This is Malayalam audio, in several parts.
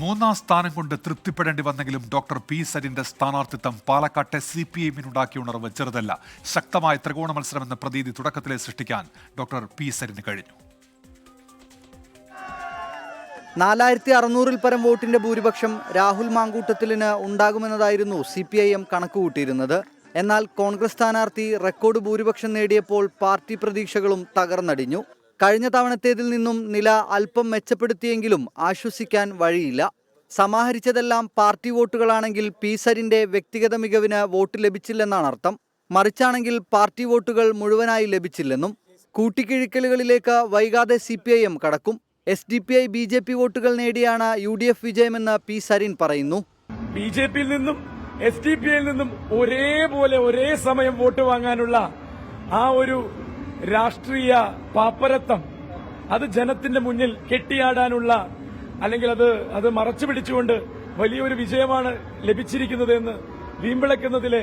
മൂന്നാം സ്ഥാനം കൊണ്ട് തൃപ്തിപ്പെടേണ്ടി വന്നെങ്കിലും ഡോക്ടർ പി സരിന്റെ സ്ഥാനാർത്ഥിത്വം പാലക്കാട്ടെ CPI-നുണ്ടാക്കിയ ഉണർവ് ചെറുതല്ല. ശക്തമായ ത്രികോണ മത്സരമെന്ന പ്രതീതി തുടക്കത്തിലെ സൃഷ്ടിക്കാൻ ഡോക്ടർ പി സരിന് കഴിഞ്ഞു. 4600-ൽ പരം വോട്ടിന്റെ ഭൂരിപക്ഷം രാഹുൽ മാങ്കൂട്ടത്തിലിന് ഉണ്ടാകുമെന്നതായിരുന്നു CPIM കണക്കുകൂട്ടിയിരുന്നത്. എന്നാൽ കോൺഗ്രസ് സ്ഥാനാർത്ഥി റെക്കോർഡ് ഭൂരിപക്ഷം നേടിയപ്പോൾ പാർട്ടി പ്രതീക്ഷകളും തകർന്നടിഞ്ഞു. കഴിഞ്ഞ തവണത്തേതിൽ നിന്നും നില അല്പം മെച്ചപ്പെടുത്തിയെങ്കിലും ആശ്വസിക്കാൻ വഴിയില്ല. സമാഹരിച്ചതെല്ലാം പാർട്ടി വോട്ടുകളാണെങ്കിൽ പി സരിന്റെ വ്യക്തിഗത മികവിന് വോട്ട് ലഭിച്ചില്ലെന്നാണ് അർത്ഥം. മറിച്ചാണെങ്കിൽ പാർട്ടി വോട്ടുകൾ മുഴുവനായി ലഭിച്ചില്ലെന്നും. കൂട്ടിക്കിഴിക്കലുകളിലേക്ക് വൈകാതെ CPIM കടക്കും. SDPI BJP വോട്ടുകൾ നേടിയാണ് UDF വിജയമെന്ന് പി സരിൻ പറയുന്നു. BJPയിൽ നിന്നും SDPIയിൽ നിന്നും ഒരേപോലെ ഒരേ സമയം വോട്ട് വാങ്ങാനുള്ള ആ ഒരു രാഷ്ട്രീയ പാപ്പരത്വം, അത് ജനത്തിന്റെ മുന്നിൽ കെട്ടിയാടാനുള്ള, അല്ലെങ്കിൽ അത് മറച്ചു പിടിച്ചുകൊണ്ട് വലിയൊരു വിജയമാണ് ലഭിച്ചിരിക്കുന്നത് എന്ന് വീമ്പിളക്കുന്നതിലെ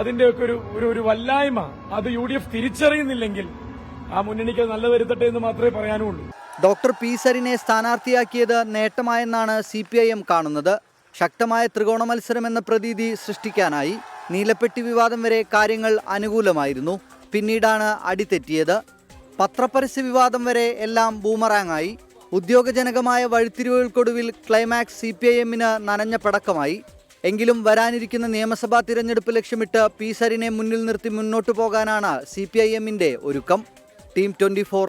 അതിന്റെയൊക്കെ ഒരു വല്ലായ്മ അത് UDF തിരിച്ചറിയുന്നില്ലെങ്കിൽ ആ മുന്നണിക്ക് നല്ല വരുത്തട്ടെ എന്ന് മാത്രമേ പറയാനുള്ളൂ. ഡോക്ടർ പി സരിനെ സ്ഥാനാർത്ഥിയാക്കിയത് നേട്ടമായെന്നാണ് CPIM കാണുന്നത്. ശക്തമായ ത്രികോണ മത്സരമെന്ന പ്രതീതി സൃഷ്ടിക്കാനായി. നീലപ്പെട്ടി വിവാദം വരെ കാര്യങ്ങൾ അനുകൂലമായിരുന്നു. പിന്നീടാണ് അടിതെറ്റിയത്. പത്രപരസ്യ വിവാദം വരെ എല്ലാം ബൂമറാങ്ങായി. ഉദ്യോഗജനകമായ വഴിത്തിരിവുകൾക്കൊടുവിൽ ക്ലൈമാക്സ് CPIM-ന് നനഞ്ഞ പടക്കമായി. എങ്കിലും വരാനിരിക്കുന്ന നിയമസഭാ തിരഞ്ഞെടുപ്പ് ലക്ഷ്യമിട്ട് പി സരിനെ മുന്നിൽ നിർത്തി മുന്നോട്ടു പോകാനാണ് CPIM-ന്റെ ഒരുക്കം. ടീം 24